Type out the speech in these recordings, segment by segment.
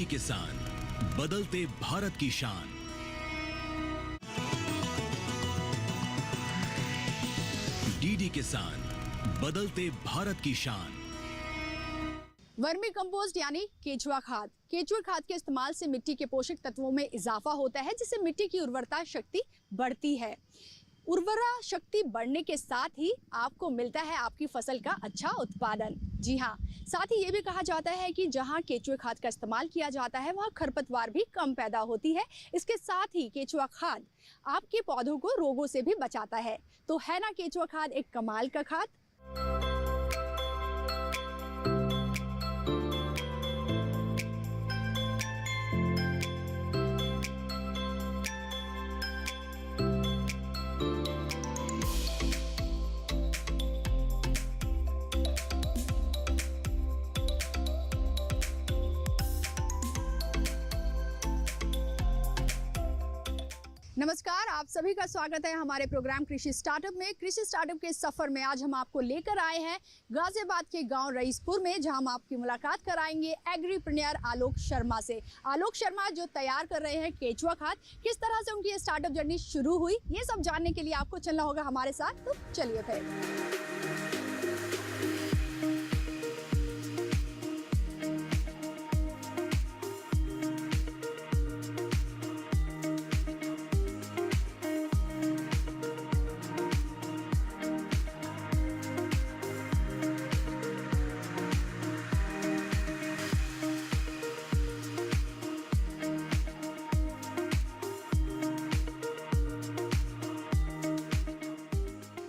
DD किसान, बदलते भारत की शान। डीडी किसान, बदलते भारत की शान। वर्मी कंपोस्ट यानी केचुआ खाद। केचुआ खाद के इस्तेमाल से मिट्टी के पोषक तत्वों में इजाफा होता है, जिससे मिट्टी की उर्वरता शक्ति बढ़ती है। उर्वरा शक्ति बढ़ने के साथ ही आपको मिलता है आपकी फसल का अच्छा उत्पादन। जी हाँ, साथ ही ये भी कहा जाता है कि जहाँ केचुआ खाद का इस्तेमाल किया जाता है वहाँ खरपतवार भी कम पैदा होती है। इसके साथ ही केचुआ खाद आपके पौधों को रोगों से भी बचाता है। तो है ना केचुआ खाद एक कमाल का खाद। नमस्कार, आप सभी का स्वागत है हमारे प्रोग्राम कृषि स्टार्टअप में। कृषि स्टार्टअप के सफर में आज हम आपको लेकर आए हैं गाजियाबाद के गांव रईसपुर में, जहां हम आपकी मुलाकात कराएंगे एग्रीप्रेन्योर आलोक शर्मा से। आलोक शर्मा जो तैयार कर रहे हैं केचुआ खाद, किस तरह से उनकी स्टार्टअप जर्नी शुरू हुई, ये सब जानने के लिए आपको चलना होगा हमारे साथ। तो चलिए फिर।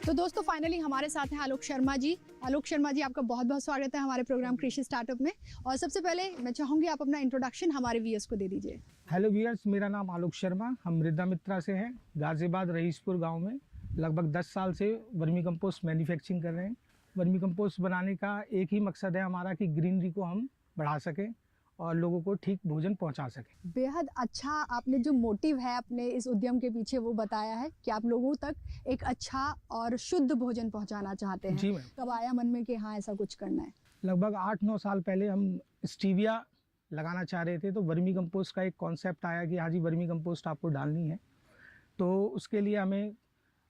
तो दोस्तों, फाइनली हमारे साथ हैं आलोक शर्मा जी। आलोक शर्मा जी, आपका बहुत बहुत स्वागत है हमारे प्रोग्राम कृषि स्टार्टअप में। और सबसे पहले मैं चाहूँगी आप अपना इंट्रोडक्शन हमारे व्यूअर्स को दे दीजिए। हेलो व्यूअर्स, मेरा नाम आलोक शर्मा, हम मृदा मित्रा से हैं, गाजियाबाद रईसपुर गांव में लगभग 10 साल से वर्मी कंपोस्ट मैन्युफैक्चरिंग कर रहे हैं। वर्मी कंपोस्ट बनाने का एक ही मकसद है हमारा कि ग्रीनरी को हम बढ़ा सकें और लोगों को ठीक भोजन पहुंचा सकें। बेहद अच्छा आपने जो मोटिव है अपने इस उद्यम के पीछे वो बताया है कि आप लोगों तक एक अच्छा और शुद्ध भोजन पहुंचाना चाहते हैं। जी मैम। कब आया मन में कि हाँ ऐसा कुछ करना है? लगभग 8-9 साल पहले हम स्टीविया लगाना चाह रहे थे, तो वर्मी कंपोस्ट का एक कॉन्सेप्ट आया कि हाँ जी वर्मी कंपोस्ट आपको डालनी है। तो उसके लिए हमें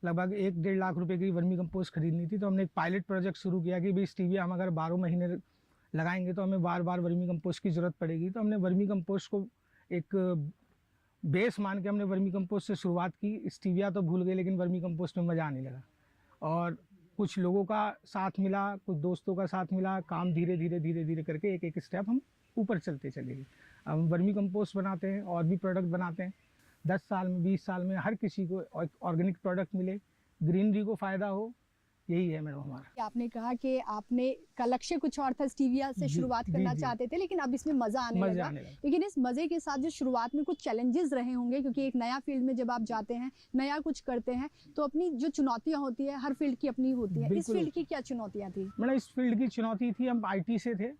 लगभग 1-1.5 लाख रुपए की वर्मी कंपोस्ट खरीदनी थी। तो हमने एक पायलट प्रोजेक्ट शुरू किया कि भाई स्टीविया हम अगर 12 महीने लगाएंगे तो हमें बार बार वर्मी कंपोस्ट की ज़रूरत पड़ेगी। तो हमने वर्मी कंपोस्ट को एक बेस मान के हमने वर्मी कंपोस्ट से शुरुआत की। स्टीविया तो भूल गए, लेकिन वर्मी कंपोस्ट में मज़ा आने लगा और कुछ लोगों का साथ मिला, कुछ दोस्तों का साथ मिला। काम धीरे धीरे करके एक एक स्टेप हम ऊपर चलते चले गए। अब हम वर्मी कंपोस्ट बनाते हैं और भी प्रोडक्ट बनाते हैं। 10 साल में 20 साल में हर किसी को ऑर्गेनिक प्रोडक्ट मिले, ग्रीनरी को फ़ायदा हो, यही है मैडम हमारा। आपने कहा कि आपने का लक्ष्य कुछ और था, स्टीविया से शुरुआत करना चाहते थे, लेकिन अब इसमें मजा आने लगा। लेकिन इस मजे के साथ जो शुरुआत में कुछ चैलेंजेस रहे होंगे, क्योंकि एक नया फील्ड में जब आप जाते हैं, नया कुछ करते हैं, तो अपनी जो चुनौतियां होती है, हर फील्ड की अपनी होती है। इस फील्ड की क्या चुनौतियां थी? मैडम इस फील्ड की चुनौती थी, हम IT से थे,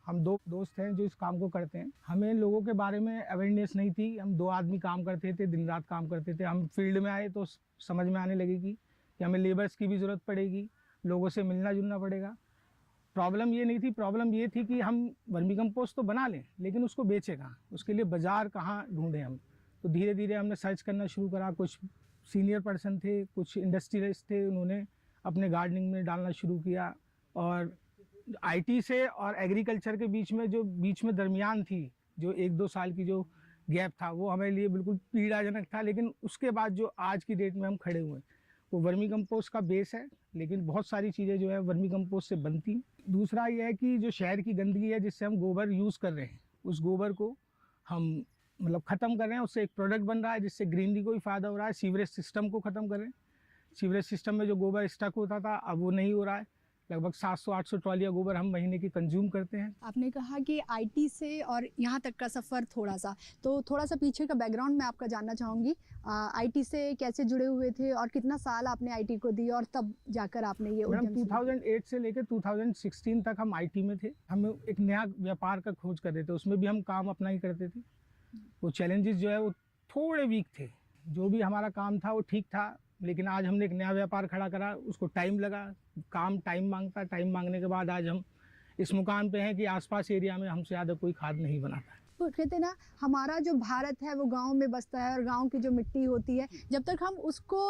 हम 2 दोस्त हैं जो इस काम को करते हैं। हमें लोगों के बारे में अवेयरनेस नहीं थी। हम 2 आदमी काम करते थे, दिन रात काम करते थे। हम फील्ड में आए तो समझ में आने लगेगी कि हमें लेबर्स की भी ज़रूरत पड़ेगी, लोगों से मिलना जुलना पड़ेगा। प्रॉब्लम ये नहीं थी, प्रॉब्लम ये थी कि हम वर्मी कंपोस्ट तो बना लें, लेकिन उसको बेचें कहाँ, उसके लिए बाज़ार कहाँ ढूंढें हम। तो धीरे धीरे हमने सर्च करना शुरू करा। कुछ सीनियर पर्सन थे, कुछ इंडस्ट्रियलिस्ट थे, उन्होंने अपने गार्डनिंग में डालना शुरू किया। और IT से और एग्रीकल्चर के बीच में दरमियान थी, जो 1-2 साल की जो गैप था, वो हमारे लिए बिल्कुल पीड़ाजनक था। लेकिन उसके बाद जो आज की डेट में हम खड़े हुए हैं, वो वर्मी कंपोस्ट का बेस है, लेकिन बहुत सारी चीज़ें जो है वर्मी कंपोस्ट से बनती हैं। दूसरा ये है कि जो शहर की गंदगी है, जिससे हम गोबर यूज़ कर रहे हैं, उस गोबर को हम मतलब ख़त्म कर रहे हैं। उससे एक प्रोडक्ट बन रहा है जिससे ग्रीनरी को भी फ़ायदा हो रहा है। सीवरेज सिस्टम को ख़त्म कर रहे हैं। सीवरेज सिस्टम में जो गोबर स्टक होता था, अब वो नहीं हो रहा है। लगभग 700-800 ट्रॉलियाँ गोबर हम महीने की कंज्यूम करते हैं। आपने कहा कि IT से और यहाँ तक का सफ़र थोड़ा सा पीछे का बैकग्राउंड मैं आपका जानना चाहूँगी। IT से कैसे जुड़े हुए थे और कितना साल आपने IT को दी और तब जाकर आपने ये उद्यम 2008 से लेकर 2016 तक हम IT में थे। हम एक नया व्यापार का खोज कर रहे थे, उसमें भी हम काम अपना ही करते थे। वो चैलेंजेस जो है वो थोड़े वीक थे। जो भी हमारा काम था वो ठीक था, लेकिन आज हमने एक नया व्यापार खड़ा करा, उसको टाइम लगा। काम टाइम मांगता, टाइम मांगने के बाद आज हम इस मुकाम पे हैं कि आसपास एरिया में हमसे ज़्यादा कोई खाद नहीं बनाता है। वो कहते हैं ना, हमारा जो भारत है वो गांव में बसता है और गांव की जो मिट्टी होती है, जब तक हम उसको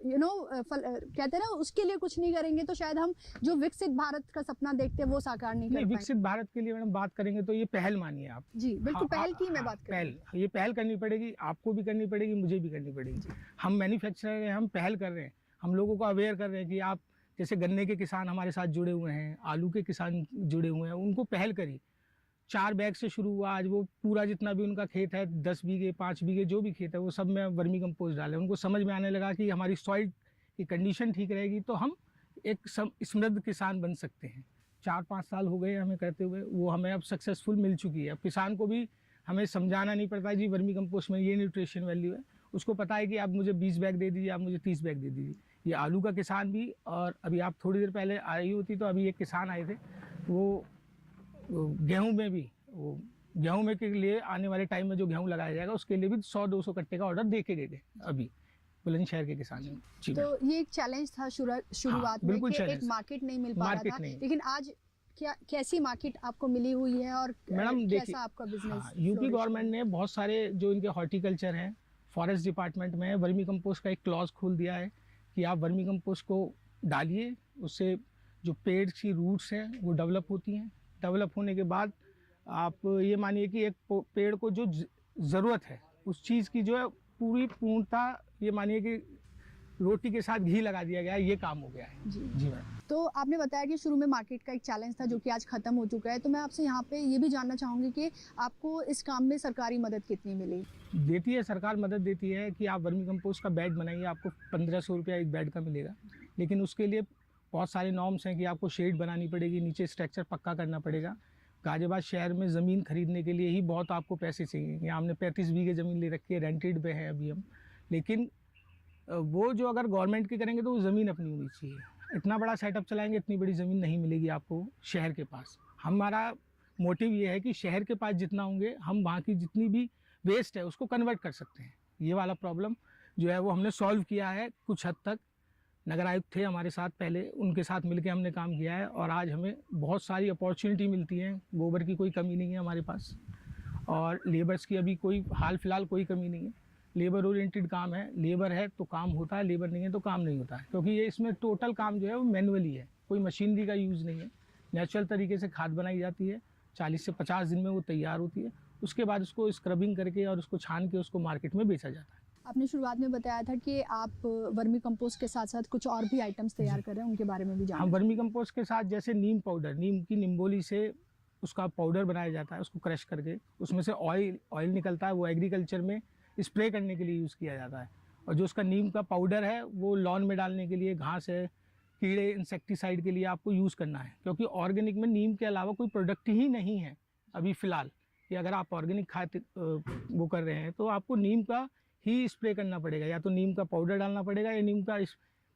कहते हैं ना उसके लिए कुछ नहीं करेंगे तो शायद हम जो विकसित भारत का सपना देखते हैं वो साकार नहीं कर पाएंगे। विकसित भारत के लिए मैडम बात करेंगे तो ये पहल मानिए आप। जी बिल्कुल, पहल की मैं बात कर रही पहल, ये पहल करनी पड़ेगी, आपको भी करनी पड़ेगी, मुझे भी करनी पड़ेगी। हम मैन्युफैक्चरर हैं, हम पहल कर रहे हैं, हम लोगों को अवेयर कर रहे हैं कि आप जैसे गन्ने के किसान हमारे साथ जुड़े हुए हैं, आलू के किसान जुड़े हुए हैं, उनको पहल करिए। 4 बैग से शुरू हुआ, आज वो पूरा जितना भी उनका खेत है 10 बीघे 5 बीघे जो भी खेत है वो सब में वर्मी कंपोस्ट डालें। उनको समझ में आने लगा कि हमारी सॉइल की कंडीशन ठीक रहेगी तो हम एक समृद्ध किसान बन सकते हैं। 4-5 साल हो गए हमें करते हुए, वो हमें अब सक्सेसफुल मिल चुकी है। अब किसान को भी हमें समझाना नहीं पड़ता जी वर्मी कंपोस्ट में ये न्यूट्रिशन वैल्यू है, उसको पता है कि आप मुझे 20 बैग दे दीजिए, आप मुझे 30 बैग दे दीजिए। ये आलू का किसान भी, और अभी आप थोड़ी देर पहले आई होती तो अभी एक किसान आए थे, वो गेहूं में भी, वो गेहूं में के लिए आने वाले टाइम में जो गेहूं लगाया जाएगा उसके लिए भी 100-200 कट्टे का ऑर्डर दे के गए थे अभी बुलंदशहर के किसान ने। तो ये एक चैलेंज था शुरुआत में कि एक मार्केट नहीं मिल पा रहा था, लेकिन आज क्या कैसी मार्केट आपको मिली हुई है और मैडम कैसा आपका बिजनेस? यूपी गवर्नमेंट ने बहुत सारे जो इनके हॉर्टिकल्चर हैं, फॉरेस्ट डिपार्टमेंट में वर्मी कंपोस्ट का एक क्लॉज खोल दिया है कि आप वर्मी कंपोस्ट को डालिए, उससे जो पेड़ की रूट्स हैं वो डेवलप होती हैं। डेवलप होने के बाद आप ये मानिए कि एक पेड़ को जो ज़रूरत है उस चीज़ की जो है पूर्णता, ये मानिए कि रोटी के साथ घी लगा दिया गया है, ये काम हो गया है। जी मैम। तो आपने बताया कि शुरू में मार्केट का एक चैलेंज था जो कि आज खत्म हो चुका है, तो मैं आपसे यहाँ पे ये भी जानना चाहूँगी कि आपको इस काम में सरकारी मदद कितनी मिली? देती है सरकार, मदद देती है कि आप वर्मी कंपोस्ट का बेड बनाइए, आपको 1500 रुपया एक बेड का मिलेगा, लेकिन उसके लिए बहुत सारे नॉर्म्स हैं कि आपको शेड बनानी पड़ेगी, नीचे स्ट्रक्चर पक्का करना पड़ेगा। गाजियाबाद शहर में ज़मीन खरीदने के लिए ही बहुत आपको पैसे चाहिए। यहाँ हमने 35 बीघे ज़मीन ले रखी है, रेंटेड पे है अभी हम, लेकिन वो जो अगर गवर्नमेंट की करेंगे तो वो ज़मीन अपनी होनी चाहिए। इतना बड़ा सेटअप चलाएंगे, इतनी बड़ी ज़मीन नहीं मिलेगी आपको शहर के पास। हमारा मोटिव ये है कि शहर के पास जितना होंगे हम वहाँ की जितनी भी वेस्ट है उसको कन्वर्ट कर सकते हैं। ये वाला प्रॉब्लम जो है वो हमने सॉल्व किया है कुछ हद तक। नगर आयुक्त थे हमारे साथ पहले, उनके साथ मिलकर हमने काम किया है और आज हमें बहुत सारी अपॉर्चुनिटी मिलती है। गोबर की कोई कमी नहीं है हमारे पास, और लेबर्स की अभी कोई हाल फिलहाल कोई कमी नहीं है। लेबर ओरिएंटेड काम है, लेबर है तो काम होता है, लेबर नहीं है तो काम नहीं होता है, क्योंकि ये इसमें टोटल काम जो है वो मैनुअली है, कोई मशीनरी का यूज़ नहीं है। नेचुरल तरीके से खाद बनाई जाती है, 40 से 50 दिन में वो तैयार होती है, उसके बाद उसको स्क्रबिंग करके और उसको छान के उसको मार्केट में बेचा जाता है। आपने शुरुआत में बताया था कि आप वर्मी कंपोस्ट के साथ साथ कुछ और भी आइटम्स तैयार कर रहे हैं, उनके बारे में भी जानना। हाँ, वर्मी कंपोस्ट के साथ जैसे नीम पाउडर, नीम की निम्बोली से उसका पाउडर बनाया जाता है, उसको क्रश करके उसमें से ऑयल निकलता है, वो एग्रीकल्चर में स्प्रे करने के लिए यूज़ किया जाता है। और जो उसका नीम का पाउडर है वो लॉन में डालने के लिए, घास है, कीड़े, इंसेक्टिसाइड के लिए आपको यूज़ करना है, क्योंकि ऑर्गेनिक में नीम के अलावा कोई प्रोडक्ट ही नहीं है अभी फ़िलहाल। कि अगर आप ऑर्गेनिक खाद वो कर रहे हैं तो आपको नीम का ही स्प्रे करना पड़ेगा, या तो नीम का पाउडर डालना पड़ेगा या नीम का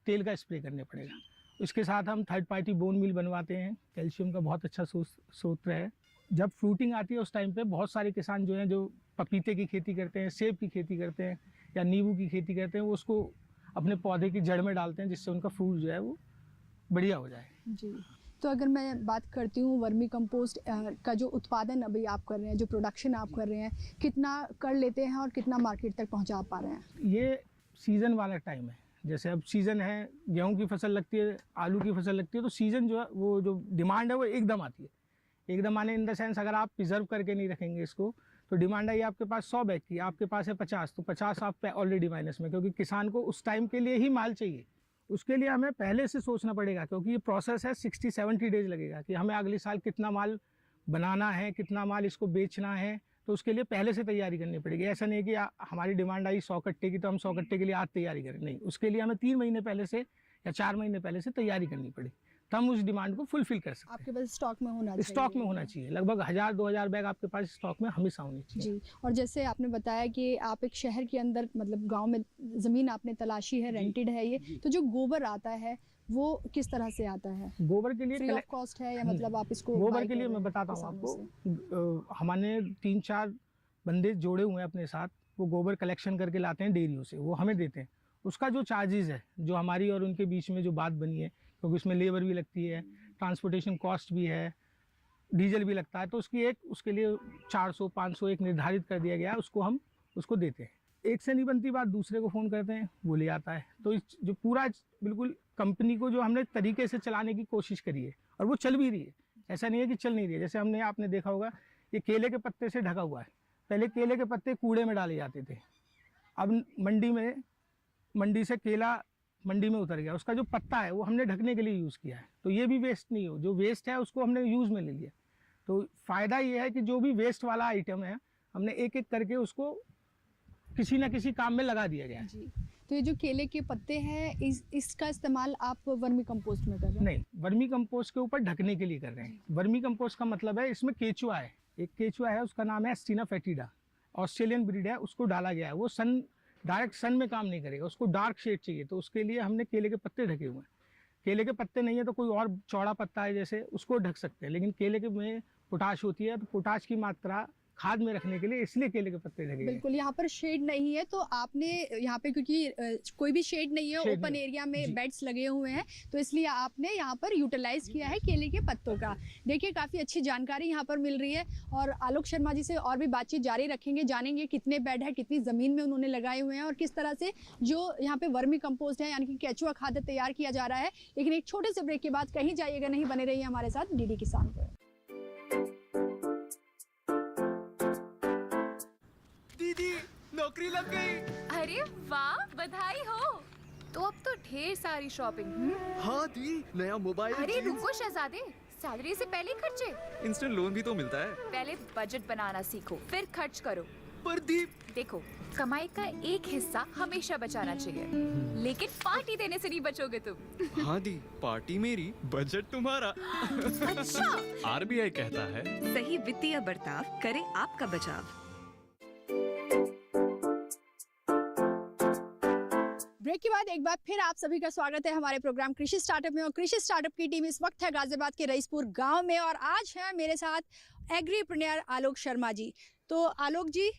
तेल का स्प्रे करने पड़ेगा। इसके साथ हम थर्ड पार्टी बोन मील बनवाते हैं, कैल्शियम का बहुत अच्छा स्रोत है। जब फ्रूटिंग आती है उस टाइम पे बहुत सारे किसान जो हैं जो पपीते की खेती करते हैं, सेब की खेती करते हैं या नींबू की खेती करते हैं, वो उसको अपने पौधे की जड़ में डालते हैं जिससे उनका फ्रूट जो है वो बढ़िया हो जाए। जी, तो अगर मैं बात करती हूँ वर्मी कंपोस्ट का जो उत्पादन अभी आप कर रहे हैं, जो प्रोडक्शन आप कर रहे हैं, कितना कर लेते हैं और कितना मार्केट तक पहुँचा पा रहे हैं? ये सीज़न वाला टाइम है, जैसे अब सीज़न है, गेहूं की फसल लगती है, आलू की फसल लगती है, तो सीज़न जो है वो जो डिमांड है वो एकदम आती है। एकदम आने इन द सेंस अगर आप प्रिजर्व करके नहीं रखेंगे इसको तो डिमांड आई आपके पास 100 बैग की, आपके पास है 50, तो 50 आप पे ऑलरेडी माइनस में, क्योंकि किसान को उस टाइम के लिए ही माल चाहिए। उसके लिए हमें पहले से सोचना पड़ेगा, क्योंकि ये प्रोसेस है 60-70 डेज लगेगा कि हमें अगले साल कितना माल बनाना है, कितना माल इसको बेचना है, तो उसके लिए पहले से तैयारी करनी पड़ेगी। ऐसा नहीं है कि हमारी डिमांड आई 100 कट्टे की तो हम 100 कट्टे के लिए आज तैयारी करें, नहीं, उसके लिए हमें 3 महीने पहले से या 4 महीने पहले से तैयारी करनी पड़े, तब हम उस डिमांड को फुलफिल कर सकते हैं। आपके पास स्टॉक में होना चाहिए। स्टॉक में होना चाहिए, लगभग 1000-2000 बैग आपके पास स्टॉक में हमेशा होनी चाहिए। जी, और जैसे आपने बताया कि आप एक शहर के अंदर, मतलब गांव में ज़मीन आपने तलाशी है, रेंटेड है ये, तो जो गोबर आता है वो किस तरह से आता है? गोबर के लिए फ्री ऑफ कॉस्ट है या मतलब आप इसको गोबर के लिए मैं बताता हूँ आपको, हमने 3-4 बंदे जोड़े हुए हैं अपने साथ, वो गोबर कलेक्शन करके लाते हैं डेयरियों से, वो हमें देते हैं। उसका जो चार्जेस है, जो हमारी और उनके बीच में जो बात बनी है, क्योंकि उसमें लेबर भी लगती है, ट्रांसपोर्टेशन कॉस्ट भी है, डीजल भी लगता है, तो उसके लिए 400-500 एक निर्धारित कर दिया गया है, उसको हम उसको देते हैं। एक से नहीं बनती बात, दूसरे को फ़ोन करते हैं, वो ले आता है। तो इस जो पूरा बिल्कुल कंपनी को जो हमने तरीके से चलाने की कोशिश करी है, और वो चल भी रही है, ऐसा नहीं है कि चल नहीं रही है। जैसे आपने देखा होगा, ये केले के पत्ते से ढका हुआ है। पहले केले के पत्ते कूड़े में डाले जाते थे, अब मंडी से केला मंडी में उतर गया, उसका जो पत्ता है वो हमने ढकने के लिए यूज़ किया है। तो ये भी वेस्ट नहीं हो, जो वेस्ट है उसको हमने यूज़ में ले लिया। तो फ़ायदा ये है कि जो भी वेस्ट वाला आइटम है, हमने एक एक करके उसको किसी न किसी काम में लगा दिया गया है। जी। तो ये जो केले के पत्ते हैं, इसका इस्तेमाल आप वर्मी कंपोस्ट में कर रहे हैं? नहीं, वर्मी कंपोस्ट के ऊपर ढकने के लिए कर रहे हैं। वर्मी कंपोस्ट का मतलब है, इसमें केचुआ है, एक केचुआ है, उसका नाम है एस्टीना फेटिडा, ऑस्ट्रेलियन ब्रीड है, उसको डाला गया है। वो डायरेक्ट सन में काम नहीं करेगा, उसको डार्क शेड चाहिए, तो उसके लिए हमने केले के पत्ते ढके हुए हैं। केले के पत्ते नहीं है तो कोई और चौड़ा पत्ता है जैसे, उसको ढक सकते हैं, लेकिन केले के में पोटाश होती है, तो पोटाश की मात्रा खाद में रखने के लिए इसलिए केले के पत्ते ढके गए। बिल्कुल, यहाँ पर शेड नहीं है, तो आपने यहाँ पे, क्योंकि कोई भी शेड नहीं है, ओपन एरिया में बेड्स लगे हुए हैं, तो इसलिए आपने यहाँ पर यूटिलाइज किया है केले के पत्तों का। देखिए, काफ़ी अच्छी जानकारी यहाँ पर मिल रही है, और आलोक शर्मा जी से और भी बातचीत जारी रखेंगे, जानेंगे कितने बेड है, कितनी ज़मीन में उन्होंने लगाए हुए हैं, और किस तरह से जो यहाँ पे वर्मी कंपोस्ट है यानी कि केचुआ खाद तैयार किया जा रहा है। लेकिन एक छोटे से ब्रेक के बाद कहीं जाइएगा नहीं, बने रहिए हमारे साथ डीडी किसान पर। दीदी, नौकरी लग गई। अरे वाह, बधाई हो। तो अब तो ढेर सारी शॉपिंग। हाँ दी, नया मोबाइल। अरे रुको शहजादे, सैलरी से पहले खर्चे। इंस्टेंट लोन भी तो मिलता है। पहले बजट बनाना सीखो, फिर खर्च करो। पर दी, देखो, कमाई का एक हिस्सा हमेशा बचाना चाहिए, लेकिन पार्टी देने से नहीं बचोगे तुम। हाँ दी, पार्टी मेरी, बजट तुम्हारा। अच्छा। आरबीआई कहता है, सही वित्तीय बर्ताव करे आपका बचाव। ब्रेक के बाद एक बार फिर आप सभी का स्वागत है हमारे प्रोग्राम कृषि स्टार्टअप में। और कृषि स्टार्टअप की टीम इस वक्त है गाजियाबाद के रईसपुर गांव में, और आज है मेरे साथ एग्रीप्रेन्योर आलोक शर्मा जी। तो आलोक जी,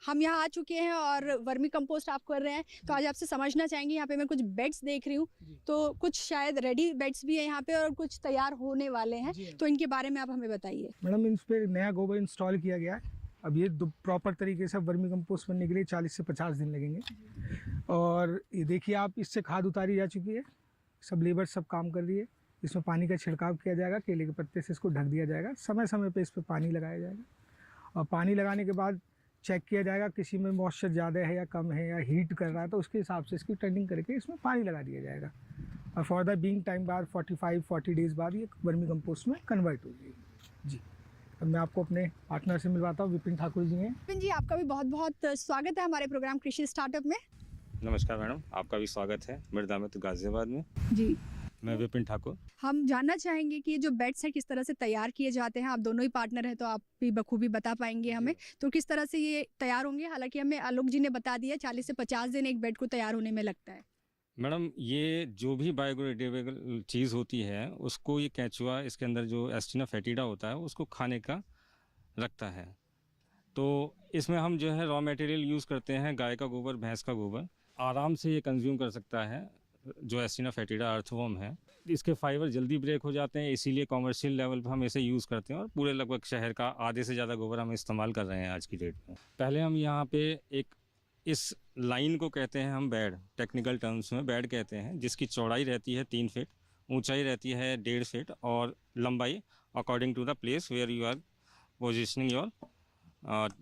हम यहाँ आ चुके हैं और वर्मी कंपोस्ट आप कर रहे हैं, तो आज आपसे समझना चाहेंगे, यहाँ पे मैं कुछ बेड्स देख रही हूँ, तो कुछ शायद रेडी बेड्स भी है यहाँ पे और कुछ तैयार होने वाले हैं, तो इनके बारे में आप हमें बताइए। मैडम, इन पर नया गोबर इंस्टॉल किया गया है। अब ये प्रॉपर तरीके से वर्मी कंपोस्ट बनने के लिए 40 से 50 दिन लगेंगे। और ये देखिए आप, इससे खाद उतारी जा चुकी है, सब लेबर सब काम कर रही है। इसमें पानी का छिड़काव किया जाएगा, केले के पत्ते से इसको ढक दिया जाएगा, समय समय पे इस पर पानी लगाया जाएगा, और पानी लगाने के बाद चेक किया जाएगा किसी में मॉइस्चर ज़्यादा है या कम है या हीट कर रहा है, तो उसके हिसाब से इसकी टर्निंग करके इसमें पानी लगा दिया जाएगा। और फॉर द बीइंग टाइम बाद 45-40 डेज़ बाद ये वर्मी कंपोस्ट में कन्वर्ट हो जाएगी। जी, अब मैं आपको अपने पार्टनर से मिलवाता हूँ, विपिन ठाकुर जी हैं। विपिन जी, आपका भी बहुत बहुत स्वागत है हमारे प्रोग्राम कृषि स्टार्टअप में। नमस्कार मैडम, आपका भी स्वागत है मिर्जामत गाजियाबाद में। जी, मैं विपिन ठाकुर। हम जानना चाहेंगे कि ये जो बेड्स हैं किस तरह से तैयार किए जाते हैं। आप दोनों ही पार्टनर हैं, तो आप भी बखूबी बता पाएंगे हमें, तो किस तरह से ये तैयार होंगे। हालांकि हमें आलोक जी ने बता दिया 40 से 50 दिन एक बेड को तैयार होने में लगता है। मैडम, ये जो भी बायोडिग्रेडेबल चीज़ होती है उसको ये केचुआ, इसके अंदर जो एस्टीना फेटिडा होता है, उसको खाने का रखता है। तो इसमें हम जो है रॉ मटेरियल यूज़ करते हैं गाय का गोबर, भैंस का गोबर। आराम से ये कंज्यूम कर सकता है जो एस्टीना फेटिडा अर्थवर्म है। इसके फाइबर जल्दी ब्रेक हो जाते हैं, इसीलिए कॉमर्शियल लेवल पर हम इसे यूज़ करते हैं, और पूरे लगभग शहर का आधे से ज़्यादा गोबर हम इस्तेमाल कर रहे हैं आज की डेट में। पहले हम यहाँ पे एक इस लाइन को कहते हैं हम बेड, टेक्निकल टर्म्स में बेड कहते हैं, जिसकी चौड़ाई रहती है 3 फीट, ऊंचाई रहती है 1.5 फीट, और लंबाई according to the place where you are positioning your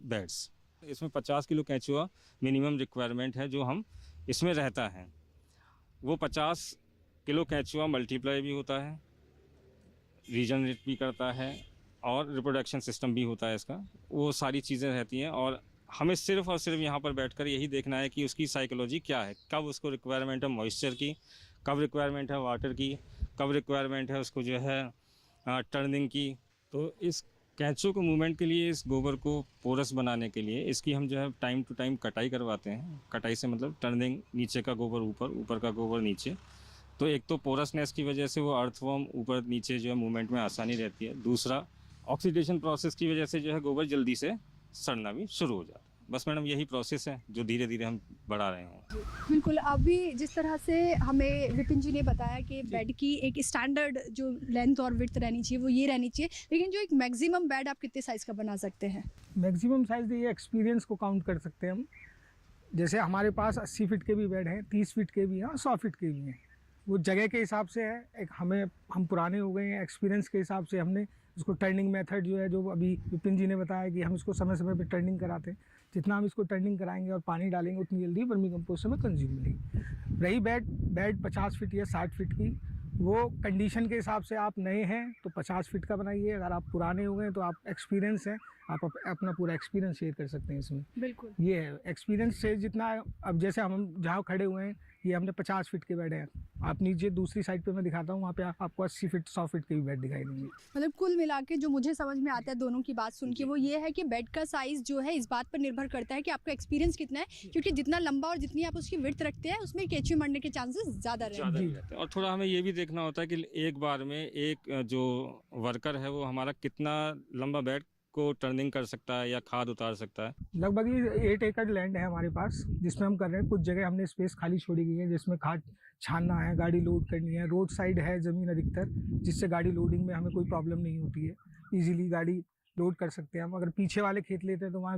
beds. इसमें 50 किलो केचुआ मिनिमम रिक्वायरमेंट है जो हम इसमें रहता है। वो 50 किलो केचुआ मल्टीप्लाई भी होता है, रीजनरेट भी करता है, और रिप्रोडक्शन सिस्टम भी होता है इसका। वो सारी चीज़ें रहती हैं, और हमें सिर्फ और सिर्फ यहाँ पर बैठकर यही देखना है कि उसकी साइकोलॉजी क्या है, कब उसको रिक्वायरमेंट है मॉइस्चर की, कब रिक्वायरमेंट है वाटर की, कब रिक्वायरमेंट है उसको जो है टर्निंग की। तो इस केंचुए को मूवमेंट के लिए, इस गोबर को पोरस बनाने के लिए इसकी हम जो है टाइम टू टाइम कटाई करवाते हैं। कटाई से मतलब टर्निंग, नीचे का गोबर ऊपर, ऊपर का गोबर नीचे। तो एक तो पोरसनेस की वजह से वो अर्थवर्म ऊपर नीचे जो है मूवमेंट में आसानी रहती है। दूसरा, ऑक्सीडेशन प्रोसेस की वजह से जो है गोबर जल्दी से सड़ना भी शुरू हो जाता है। बस मैडम यही प्रोसेस है जो धीरे धीरे हम बढ़ा रहे हैं। बिल्कुल, अभी जिस तरह से हमें विपिन जी ने बताया कि बेड की एक स्टैंडर्ड जो लेंथ और विड्थ रहनी चाहिए वो ये रहनी चाहिए, लेकिन जो एक मैक्सिमम बेड आप कितने साइज़ का बना सकते हैं? मैक्सिमम साइज़ ये एक्सपीरियंस को काउंट कर सकते हैं हम। जैसे हमारे पास 80 फीट के भी बेड हैं, 30 फीट के भी हैं और 100 फीट के भी हैं। वो जगह के हिसाब से है। एक हम पुराने हो गए हैं, एक्सपीरियंस के हिसाब से हमने इसको टर्निंग मेथड जो है, जो अभी विपिन जी ने बताया कि हम इसको समय समय पर टर्निंग कराते हैं। जितना हम इसको टर्निंग कराएंगे और पानी डालेंगे उतनी जल्दी वर्मी कंपोस्ट में कंज्यूम मिलेगी। रही बेड 50 फीट या 60 फीट की, वो कंडीशन के हिसाब से आप नए हैं तो 50 फीट का बनाइए, अगर आप पुराने हो गए तो आप एक्सपीरियंस हैं, आप अपना पूरा एक्सपीरियंस शेयर कर सकते हैं इसमें। बिल्कुल, ये है एक्सपीरियंस से जितना। अब जैसे हम जहाँ खड़े हुए हैं ये हमने 50 फीट के बेड हैं, आप नीचे दूसरी साइड पे मैं दिखाता हूँ, वहाँ पे आपको 80 फीट 100 फीट के भी बेड दिखाई देंगे। मतलब कुल मिला के जो मुझे समझ में आता है दोनों की बात सुन के वो ये है कि बेड का साइज़ जो है इस बात पर निर्भर करता है कि आपका एक्सपीरियंस कितना है, क्योंकि जितना लंबा और जितनी आप उसकी विड्थ रखते हैं उसमें केचुए मरने के चांसेस ज़्यादा रहते हैं। और थोड़ा हमें ये भी देखना होता है कि एक बार में एक जो वर्कर है वो हमारा कितना लंबा बेड को टर्निंग कर सकता है या खाद उतार सकता है। लगभग ये 8 एकड़ लैंड है हमारे पास जिसमें हम कर रहे हैं। कुछ जगह हमने स्पेस खाली छोड़ी गई है जिसमें खाद छानना है, गाड़ी लोड करनी है। रोड साइड है ज़मीन अधिकतर, जिससे गाड़ी लोडिंग में हमें कोई प्रॉब्लम नहीं होती है, इजीली गाड़ी लोड कर सकते हैं हम। अगर पीछे वाले खेत लेते हैं तो वहाँ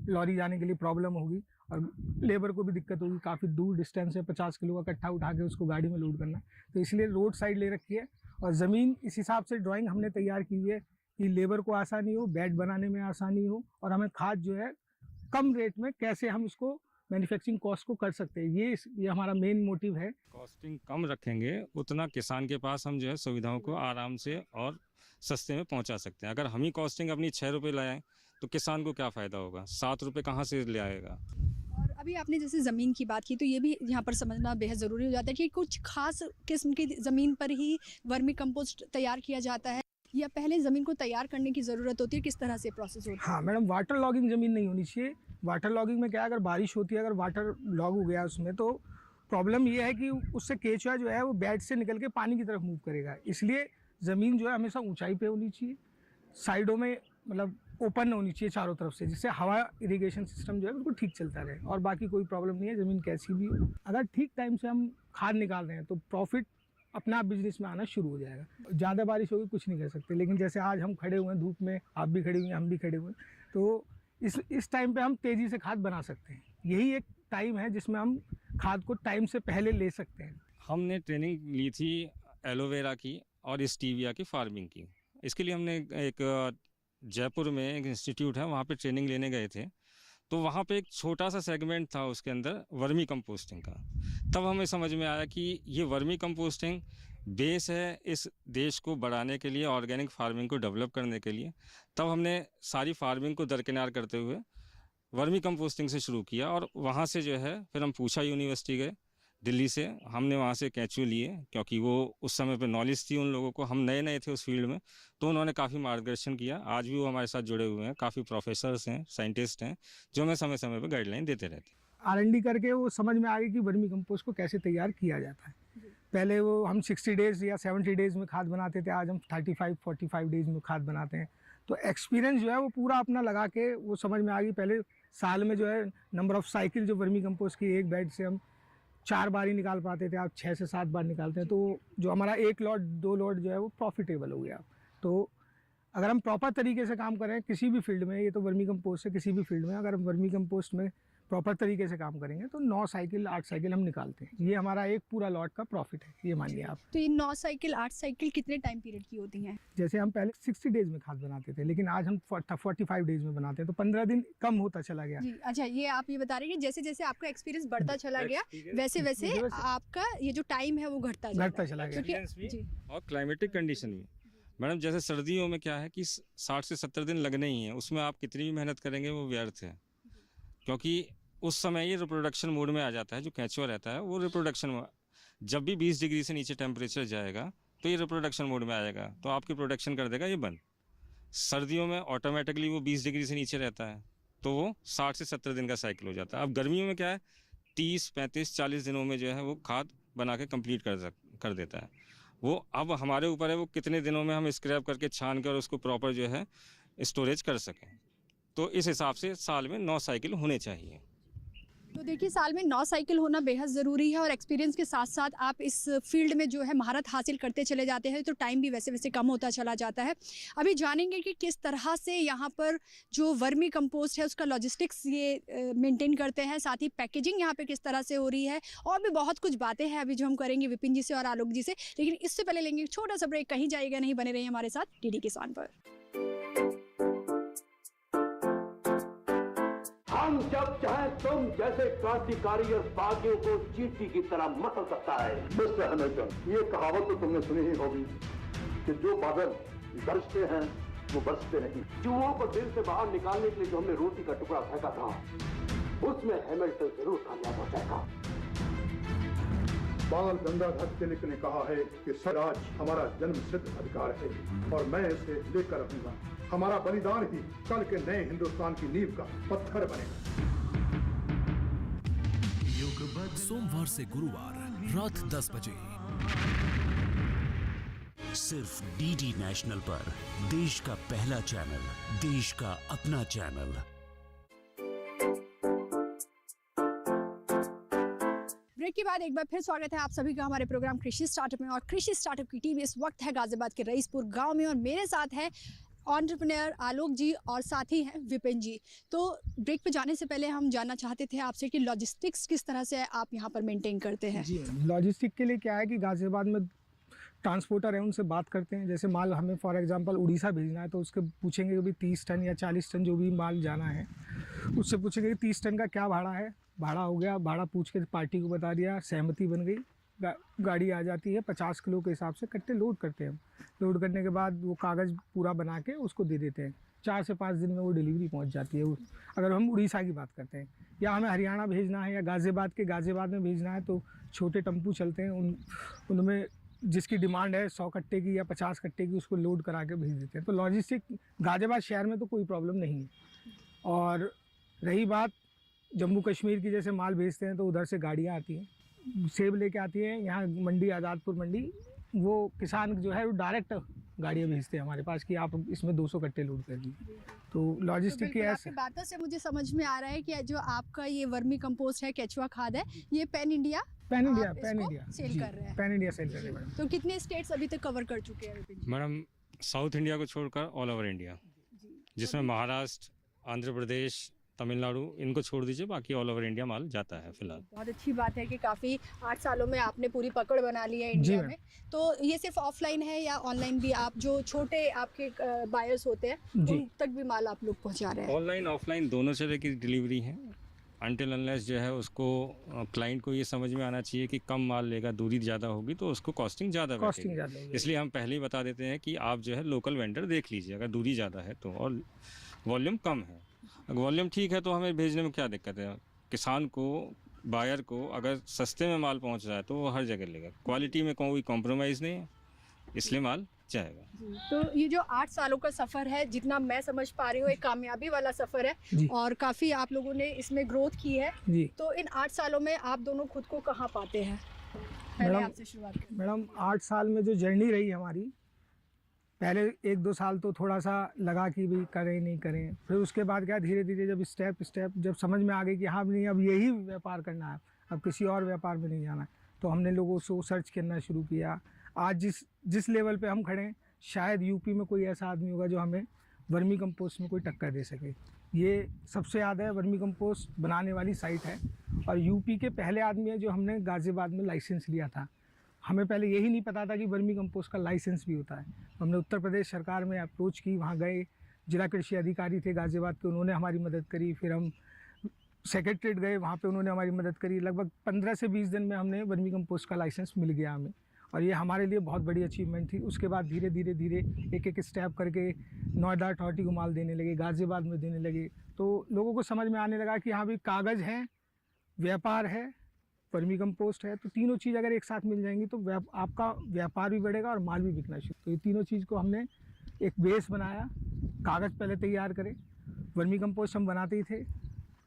लॉरी जाने के लिए प्रॉब्लम होगी और लेबर को भी दिक्कत होगी। काफ़ी दूर डिस्टेंस है, 50 किलो का कट्ठा उठा के उसको गाड़ी में लोड करना, तो इसलिए रोड साइड ले रखी है। और ज़मीन इस हिसाब से ड्राइंग हमने तैयार की है कि लेबर को आसानी हो, बेड बनाने में आसानी हो, और हमें खाद जो है कम रेट में कैसे हम इसको मैन्युफैक्चरिंग कॉस्ट को कर सकते हैं, ये हमारा मेन मोटिव है। कॉस्टिंग कम रखेंगे उतना किसान के पास हम जो है सुविधाओं को आराम से और सस्ते में पहुंचा सकते हैं। अगर हम ही कॉस्टिंग अपनी 6 रुपये लाएँ तो किसान को क्या फ़ायदा होगा, 7 रुपये कहाँ से ले आएगा। और अभी आपने जैसे ज़मीन की बात की तो ये भी यहाँ पर समझना बेहद ज़रूरी हो जाता है कि कुछ खास किस्म की ज़मीन पर ही वर्मी कंपोस्ट तैयार किया जाता है या पहले ज़मीन को तैयार करने की ज़रूरत होती है, किस तरह से प्रोसेस होता है? हाँ मैडम, वाटर लॉगिंग ज़मीन नहीं होनी चाहिए। वाटर लॉगिंग में क्या है, अगर बारिश होती है, अगर वाटर लॉग हो गया उसमें, तो प्रॉब्लम ये है कि उससे केचुआ जो है वो बेड से निकल के पानी की तरफ मूव करेगा। इसलिए ज़मीन जो है हमेशा ऊंचाई पे होनी चाहिए, साइडों में मतलब ओपन होनी चाहिए चारों तरफ से, जिससे हवा इरिगेशन सिस्टम जो है बिल्कुल ठीक चलता रहे। और बाकी कोई प्रॉब्लम नहीं है, ज़मीन कैसी भी हो। अगर ठीक टाइम से हम खाद निकाल रहे हैं तो प्रॉफिट अपना बिजनेस में आना शुरू हो जाएगा। ज़्यादा बारिश होगी कुछ नहीं कर सकते, लेकिन जैसे आज हम खड़े हुए हैं धूप में, आप भी खड़े हुए हैं, हम भी खड़े हुए हैं, तो इस टाइम पे हम तेज़ी से खाद बना सकते हैं। यही एक टाइम है जिसमें हम खाद को टाइम से पहले ले सकते हैं। हमने ट्रेनिंग ली थी एलोवेरा की और स्टीविया की फार्मिंग की। इसके लिए हमने एक जयपुर में एक इंस्टीट्यूट है, वहाँ पे ट्रेनिंग लेने गए थे। तो वहाँ पे एक छोटा सा सेगमेंट था उसके अंदर वर्मी कंपोस्टिंग का। तब हमें समझ में आया कि ये वर्मी कंपोस्टिंग बेस है इस देश को बढ़ाने के लिए, ऑर्गेनिक फार्मिंग को डेवलप करने के लिए। तब हमने सारी फार्मिंग को दरकिनार करते हुए वर्मी कंपोस्टिंग से शुरू किया और वहाँ से जो है फिर हम पूछा यूनिवर्सिटी गए दिल्ली से। हमने वहाँ से कैचुए लिए क्योंकि वो उस समय पे नॉलेज थी उन लोगों को, हम नए नए थे उस फील्ड में, तो उन्होंने काफ़ी मार्गदर्शन किया। आज भी वो हमारे साथ जुड़े हुए हैं, काफ़ी प्रोफेसर्स हैं, साइंटिस्ट हैं, जो हमें समय समय पे गाइडलाइन देते रहते हैं। R&D करके वो समझ में आ गई कि वर्मी कंपोस्ट को कैसे तैयार किया जाता है। पहले वो हम 60 डेज़ या 70 डेज़ में खाद बनाते थे, आज हम 35-45 डेज़ में खाद बनाते हैं। तो एक्सपीरियंस जो है वो पूरा अपना लगा के वो समझ में आ गई। पहले साल में जो है नंबर ऑफ़ साइकिल जो वर्मी कंपोस्ट की एक बेड से हम 4 बार ही निकाल पाते थे, आप 6 से 7 बार निकालते हैं। तो जो हमारा 1 लॉट 2 लॉट जो है वो प्रॉफिटेबल हो गया। तो अगर हम प्रॉपर तरीके से काम करें किसी भी फील्ड में, ये तो वर्मी कंपोस्ट है, किसी भी फील्ड में अगर हम वर्मी कंपोस्ट में प्रॉपर तरीके से काम करेंगे तो 9 साइकिल 8 साइकिल हम निकालते हैं। ये हमारा एक पूरा लॉट का प्रॉफिट है, ये मानिए आप। तो ये 9 साइकिल 8 साइकिल कितने टाइम पीरियड की होती हैं? जैसे हम पहले 60 डेज़ में खाद बनाते थे, लेकिन आज हम 45 डेज़ में बनाते हैं, तो 15 दिन कम होता चला गया। जी अच्छा, ये आप ये बता रहे हैं कि जैसे जैसे आपका एक्सपीरियंस बढ़ता चला गया वैसे वैसे आपका ये जो टाइम है वो घटता चला गया। क्योंकि जी और क्लाइमेटिक कंडीशन भी मैडम, जैसे सर्दियों में क्या है कि 60 से 70 दिन लगने ही हैं, उसमें आप कितनी भी मेहनत करेंगे वो व्यर्थ है, क्योंकि उस समय ये रिप्रोडक्शन मोड में आ जाता है। जो कैचुआ रहता है वो रिप्रोडक्शन में, जब भी 20 डिग्री से नीचे टेम्परेचर जाएगा तो ये रिप्रोडक्शन मोड में आ जाएगा, तो आपकी प्रोडक्शन कर देगा ये बंद। सर्दियों में ऑटोमेटिकली वो 20 डिग्री से नीचे रहता है, तो वो 60 से 70 दिन का साइकिल हो जाता है। अब गर्मियों में क्या है, 30, 35, 40 दिनों में जो है वो खाद बना के कंप्लीट कर देता है। वो अब हमारे ऊपर है वो कितने दिनों में हम स्क्रैप करके छान कर उसको प्रॉपर जो है स्टोरेज कर सकें। तो इस हिसाब से साल में 9 साइकिल होने चाहिए। तो देखिए, साल में 9 साइकिल होना बेहद ज़रूरी है और एक्सपीरियंस के साथ साथ आप इस फील्ड में जो है महारत हासिल करते चले जाते हैं तो टाइम भी वैसे वैसे कम होता चला जाता है। अभी जानेंगे कि किस तरह से यहाँ पर जो वर्मी कंपोस्ट है उसका लॉजिस्टिक्स ये मेंटेन करते हैं, साथ ही पैकेजिंग यहाँ पे किस तरह से हो रही है, और भी बहुत कुछ बातें हैं अभी जो हम करेंगे विपिन जी से और आलोक जी से। लेकिन इससे पहले लेंगे एक छोटा सा ब्रेक, कहीं जाइएगा नहीं, बने रहिए हमारे साथ डीडी किसान पर। हम जब चाहे तुम जैसे क्रांतिकारी और बागियों को चींटी की तरह मसल सकता है। मिस्टर हैमिल्टन, ये कहावत तो तुमने सुनी ही होगी कि जो बादल बरसते हैं वो बरसते नहीं। चूहों को दिल से बाहर निकालने के लिए जो हमने रोटी का टुकड़ा फेंका था उसमें हैमिल्टन जरूर कामयाब हो जाएगा। बाल गंगाधर तिलक ने कहा है कि स्वराज हमारा जन्मसिद्ध अधिकार है और मैं इसे लेकर रहूंगा। हमारा बलिदान ही कल के नए हिंदुस्तान की नींव का पत्थर बनेगा। सोमवार से गुरुवार रात 10 बजे सिर्फ डीडी नेशनल पर, देश का पहला चैनल, देश का अपना चैनल। ब्रेक के बाद एक बार फिर स्वागत है आप सभी का हमारे प्रोग्राम कृषि स्टार्टअप में। और कृषि स्टार्टअप की टीम इस वक्त है गाजियाबाद के रईसपुर गांव में और मेरे साथ है एंटरप्रेन्योर आलोक जी और साथ ही हैं विपिन जी। तो ब्रेक पे जाने से पहले हम जानना चाहते थे आपसे कि लॉजिस्टिक्स किस तरह से आप यहाँ पर मेंटेन करते हैं। जी, लॉजिस्टिक के लिए क्या है कि गाजियाबाद में ट्रांसपोर्टर है, उनसे बात करते हैं। जैसे माल हमें फॉर एग्जांपल उड़ीसा भेजना है तो उसके पूछेंगे कि भाई 30 टन या 40 टन जो भी माल जाना है उससे पूछेंगे कि 30 टन का क्या भाड़ा है। भाड़ा हो गया, भाड़ा पूछ के पार्टी को बता दिया, सहमति बन गई, गाड़ी आ जाती है। 50 किलो के हिसाब से कट्टे लोड करते हैं। लोड करने के बाद वो कागज़ पूरा बना के उसको दे देते हैं। 4 से 5 दिन में वो डिलीवरी पहुंच जाती है। अगर हम उड़ीसा की बात करते हैं या हमें हरियाणा भेजना है या गाज़ियाबाद में भेजना है तो छोटे टम्पू चलते हैं, उनमें जिसकी डिमांड है 100 कट्टे की या 50 कट्टे की उसको लोड करा के भेज देते हैं। तो लॉजिस्टिक गाज़ियाबाद शहर में तो कोई प्रॉब्लम नहीं है। और रही बात जम्मू कश्मीर की, जैसे माल भेजते हैं तो उधर से गाड़ियाँ आती हैं, सेब लेके आती हैं यहाँ मंडी, आज़ादपुर मंडी। वो किसान जो है वो डायरेक्ट गाड़ियाँ भेजते हैं हमारे पास कि आप इसमें 200 कट्टे लोड कर दीजिए। तो लॉजिस्टिक की ऐसे बातों से मुझे समझ में आ रहा है कि जो आपका ये वर्मी कंपोस्ट है, केचुआ खाद है, ये pan India pan India sale कर रहे हैं। पैन इंडिया सेल कर रहे हैं मैडम। तो कितने स्टेट्स अभी तक कवर कर चुके हैं विपिन जी? मैडम साउथ इंडिया को छोड़कर ऑल ओवर इंडिया, जिसमें महाराष्ट्र, आंध्र प्रदेश, तमिलनाडु, इनको छोड़ दीजिए, बाकी ऑल ओवर इंडिया माल जाता है फिलहाल। बहुत अच्छी बात है कि काफ़ी 8 सालों में आपने पूरी पकड़ बना ली है इंडिया में। तो ये सिर्फ ऑफलाइन है या ऑनलाइन भी, आप जो छोटे आपके बायर्स होते हैं उन तक भी माल आप लोग पहुंचा रहे हैं? ऑनलाइन ऑफलाइन दोनों तरह की डिलीवरी है। अनटिल अनलेस जो है उसको क्लाइंट को ये समझ में आना चाहिए कि कम माल लेगा, दूरी ज़्यादा होगी तो उसको कॉस्टिंग ज़्यादा बैठेगी। इसलिए हम पहले ही बता देते हैं कि आप जो है लोकल वेंडर देख लीजिए अगर दूरी ज़्यादा है तो, और वॉल्यूम कम है। अगर वॉल्यूम ठीक है तो हमें भेजने में क्या दिक्कत है। किसान को, बायर को अगर सस्ते में माल पहुंच रहा है तो वो हर जगह लेगा। क्वालिटी में कोई कॉम्प्रोमाइज़ नहीं है, इसलिए माल जाएगा। तो ये जो 8 सालों का सफ़र है, जितना मैं समझ पा रही हूँ एक कामयाबी वाला सफ़र है और काफ़ी आप लोगों ने इसमें ग्रोथ की है। तो इन 8 सालों में आप दोनों खुद को कहाँ पाते हैं? पहले आपसे शुरुआत करें। मैडम 8 साल में जो जर्नी रही हमारी, पहले 1-2 साल तो थोड़ा सा लगा कि भी करें नहीं करें, फिर उसके बाद क्या धीरे धीरे जब स्टेप जब समझ में आ गई कि हाँ नहीं अब यही व्यापार करना है, अब किसी और व्यापार में नहीं जाना है, तो हमने लोगों से सर्च करना शुरू किया। आज जिस लेवल पे हम खड़े हैं, शायद यूपी में कोई ऐसा आदमी होगा जो हमें वर्मी कंपोस्ट में कोई टक्कर दे सके। ये सबसे ज़्यादा है वर्मी कंपोस्ट बनाने वाली साइट है और यूपी के पहले आदमी है जो हमने गाज़ियाबाद में लाइसेंस लिया था। हमें पहले यही नहीं पता था कि वर्मी कंपोस्ट का लाइसेंस भी होता है। हमने उत्तर प्रदेश सरकार में अप्रोच की, वहाँ गए, जिला कृषि अधिकारी थे गाज़ियाबाद के, उन्होंने हमारी मदद करी। फिर हम सेक्रेटरीट गए, वहाँ पे उन्होंने हमारी मदद करी। लगभग 15 से 20 दिन में हमने वर्मी कंपोस्ट का लाइसेंस मिल गया हमें, और ये हमारे लिए बहुत बड़ी अचीवमेंट थी। उसके बाद धीरे धीरे एक स्टेप करके नोएडा टॉटी को माल देने लगे, गाज़ियाबाद में देने लगे। तो लोगों को समझ में आने लगा कि हाँ भाई कागज़ है, व्यापार है, वर्मी कंपोस्ट है, तो तीनों चीज़ अगर एक साथ मिल जाएंगी तो आपका व्यापार भी बढ़ेगा और माल भी बिकना शुरू। तो ये तीनों चीज़ को हमने एक बेस बनाया। कागज़ पहले तैयार करे, वर्मी कंपोस्ट हम बनाते ही थे,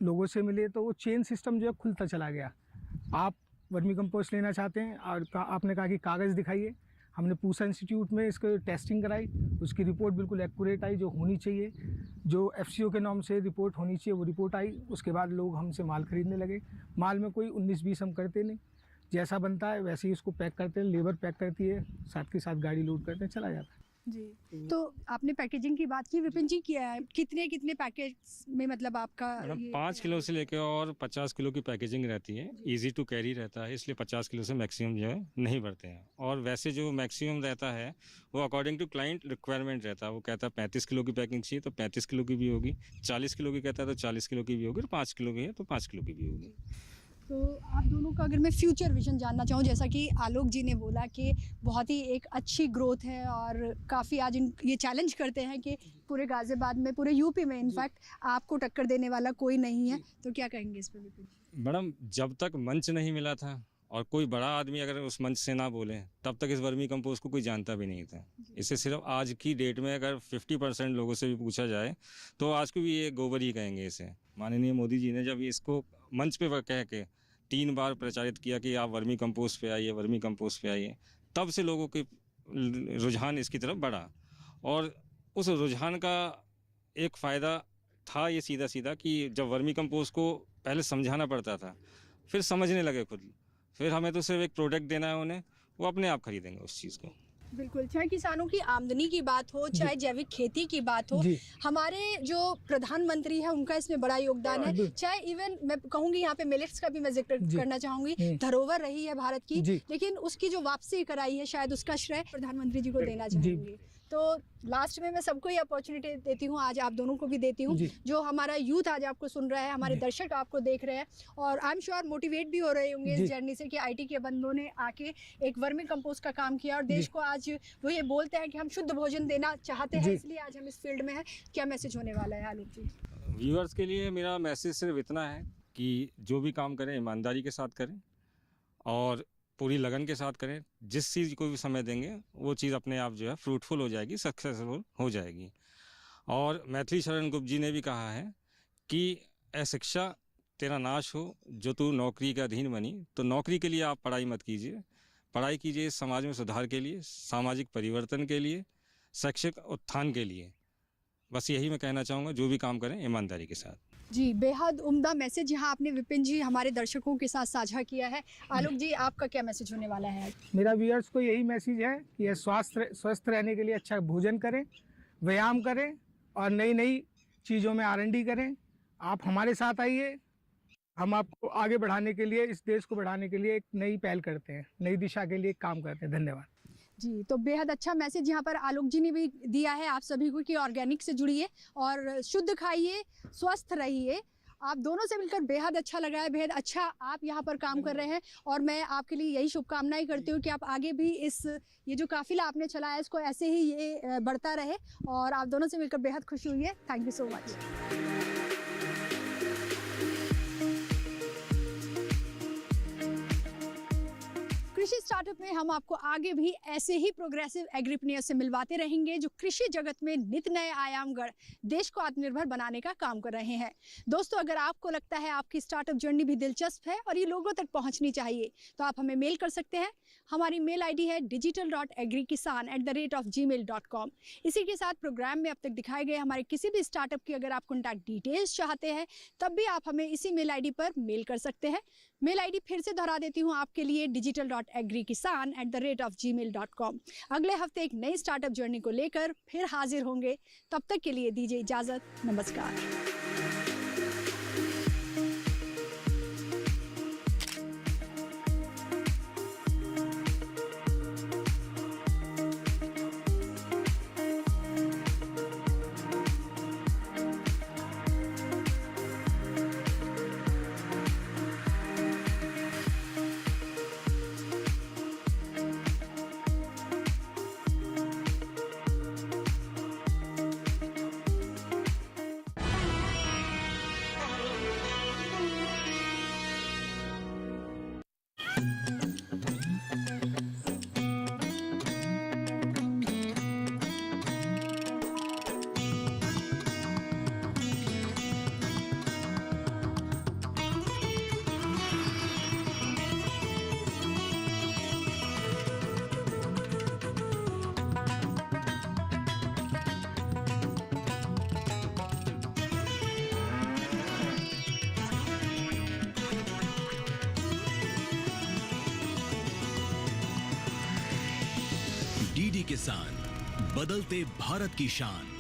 लोगों से मिले, तो वो चेन सिस्टम जो है खुलता चला गया। आप वर्मी कंपोस्ट लेना चाहते हैं और आपने कहा कि कागज़ दिखाइए, हमने पूसा इंस्टीट्यूट में इसको टेस्टिंग कराई, उसकी रिपोर्ट बिल्कुल एक्यूरेट आई, जो होनी चाहिए, जो FCO के नाम से रिपोर्ट होनी चाहिए वो रिपोर्ट आई। उसके बाद लोग हमसे माल खरीदने लगे। माल में कोई 19-20 हम करते नहीं, जैसा बनता है वैसे ही उसको पैक करते हैं, लेबर पैक करती है, साथ के साथ गाड़ी लोड करते हैं, चला जाता है। जी, तो आपने पैकेजिंग की बात की विपिन जी, किया है कितने पैकेज में मतलब आपका मैडम ये 5 किलो से लेकर और 50 किलो की पैकेजिंग रहती है, इजी टू कैरी रहता है, इसलिए 50 किलो से मैक्सिमम जो है नहीं बढ़ते हैं। और वैसे जो मैक्सिमम रहता है वो अकॉर्डिंग टू क्लाइंट रिक्वायरमेंट रहता है। वो कहता है 35 किलो की पैकिंग चाहिए तो 35 किलो की भी होगी, 40 किलो की कहता है तो 40 किलो की भी होगी, और 5 किलो की है तो 5 किलो की भी होगी। तो आप दोनों का अगर मैं फ्यूचर विजन जानना चाहूँ, जैसा कि आलोक जी ने बोला कि बहुत ही एक अच्छी ग्रोथ है और काफ़ी आज ये चैलेंज करते हैं कि पूरे गाज़ियाबाद में, पूरे यूपी में इनफैक्ट आपको टक्कर देने वाला कोई नहीं है, तो क्या कहेंगे इस पर विपिन जी? मैडम जब तक मंच नहीं मिला था और कोई बड़ा आदमी अगर उस मंच से ना बोले तब तक इस वर्मी कंपोस्ट को कोई जानता भी नहीं था। इसे सिर्फ आज की डेट में अगर 50% लोगों से भी पूछा जाए तो आज को भी ये गोबर ही कहेंगे इसे। माननीय मोदी जी ने जब इसको मंच पे कह के 3 बार प्रचारित किया कि आप वर्मी कंपोस्ट पे आइए, वर्मी कंपोस्ट पे आइए, तब से लोगों के रुझान इसकी तरफ बढ़ा। और उस रुझान का एक फ़ायदा था ये सीधा कि जब वर्मी कंपोस्ट को पहले समझाना पड़ता था, फिर समझने लगे खुद, फिर हमें तो सिर्फ एक प्रोडक्ट देना है उन्हें, वो अपने आप खरीदेंगे उस चीज़ को। बिल्कुल, चाहे किसानों की आमदनी की बात हो, चाहे जैविक खेती की बात हो, हमारे जो प्रधानमंत्री है उनका इसमें बड़ा योगदान है। चाहे इवन मैं कहूँगी यहाँ पे मिलेट्स का भी मैं जिक्र करना चाहूँगी, धरोहर रही है भारत की, लेकिन उसकी जो वापसी कराई है शायद उसका श्रेय प्रधानमंत्री जी को देना चाहूँगी। तो लास्ट में मैं सबको ये अपॉर्चुनिटी देती हूँ, आज आप दोनों को भी देती हूँ, जो हमारा यूथ आज आपको सुन रहा है, हमारे दर्शक आपको देख रहे हैं और आई एम श्योर मोटिवेट भी हो रहे होंगे इस जर्नी से कि IT के बंदों ने आके एक वर्मी कंपोस्ट का काम किया और देश को आज वो ये बोलते हैं कि हम शुद्ध भोजन देना चाहते हैं, इसलिए आज हम इस फील्ड में हैं। क्या मैसेज होने वाला है आलोक जी? व्यूअर्स के लिए मेरा मैसेज सिर्फ इतना है कि जो भी काम करें ईमानदारी के साथ करें और पूरी लगन के साथ करें। जिस चीज़ को भी समय देंगे वो चीज़ अपने आप जो है फ्रूटफुल हो जाएगी, सक्सेसफुल हो जाएगी। और मैथिली शरण गुप्त जी ने भी कहा है कि अशिक्षा तेरा नाश हो जो तू नौकरी के अधीन बनी। तो नौकरी के लिए आप पढ़ाई मत कीजिए, पढ़ाई कीजिए समाज में सुधार के लिए, सामाजिक परिवर्तन के लिए, शैक्षिक उत्थान के लिए। बस यही मैं कहना चाहूँगा, जो भी काम करें ईमानदारी के साथ। जी, बेहद उम्दा मैसेज यहाँ आपने विपिन जी हमारे दर्शकों के साथ साझा किया है। आलोक जी, आपका क्या मैसेज होने वाला है? मेरा व्यूअर्स को यही मैसेज है कि ये स्वस्थ रहने के लिए अच्छा भोजन करें, व्यायाम करें और नई नई चीज़ों में R&D करें। आप हमारे साथ आइए, हम आपको आगे बढ़ाने के लिए, इस देश को बढ़ाने के लिए एक नई पहल करते हैं, नई दिशा के लिए काम करते हैं। धन्यवाद जी। तो बेहद अच्छा मैसेज यहाँ पर आलोक जी ने भी दिया है आप सभी को कि ऑर्गेनिक से जुड़िए और शुद्ध खाइए, स्वस्थ रहिए। आप दोनों से मिलकर बेहद अच्छा लगा है, बेहद अच्छा आप यहाँ पर काम कर रहे हैं और मैं आपके लिए यही शुभकामनाएं करती हूँ कि आप आगे भी ये जो काफिला आपने चलाया है इसको ऐसे ही ये बढ़ता रहे और आप दोनों से मिलकर बेहद खुशी हुई है। Thank you so much. कृषि स्टार्टअप में हम आपको आगे भी ऐसे ही प्रोग्रेसिव एग्रीप्रेन्योर से मिलवाते रहेंगे जो कृषि जगत में नित नए आयाम गढ़ देश को आत्मनिर्भर बनाने का काम कर रहे हैं। दोस्तों, अगर आपको लगता है आपकी स्टार्टअप जर्नी भी दिलचस्प है और ये लोगों तक पहुंचनी चाहिए तो आप हमें मेल कर सकते हैं। हमारी मेल ID है digital.agrikisan@gmail.com। इसी के साथ प्रोग्राम में अब तक दिखाए गए हमारे किसी भी स्टार्टअप की अगर आप कॉन्टैक्ट डिटेल्स चाहते हैं तब भी आप हमें इसी मेल ID पर मेल कर सकते हैं। मेल ID फिर से दोहरा देती हूँ आपके लिए, digital.agrikisan@gmail.com। अगले हफ्ते एक नई स्टार्टअप जर्नी को लेकर फिर हाजिर होंगे। तब तक के लिए दीजिए इजाज़त। नमस्कार। किसान, बदलते भारत की शान।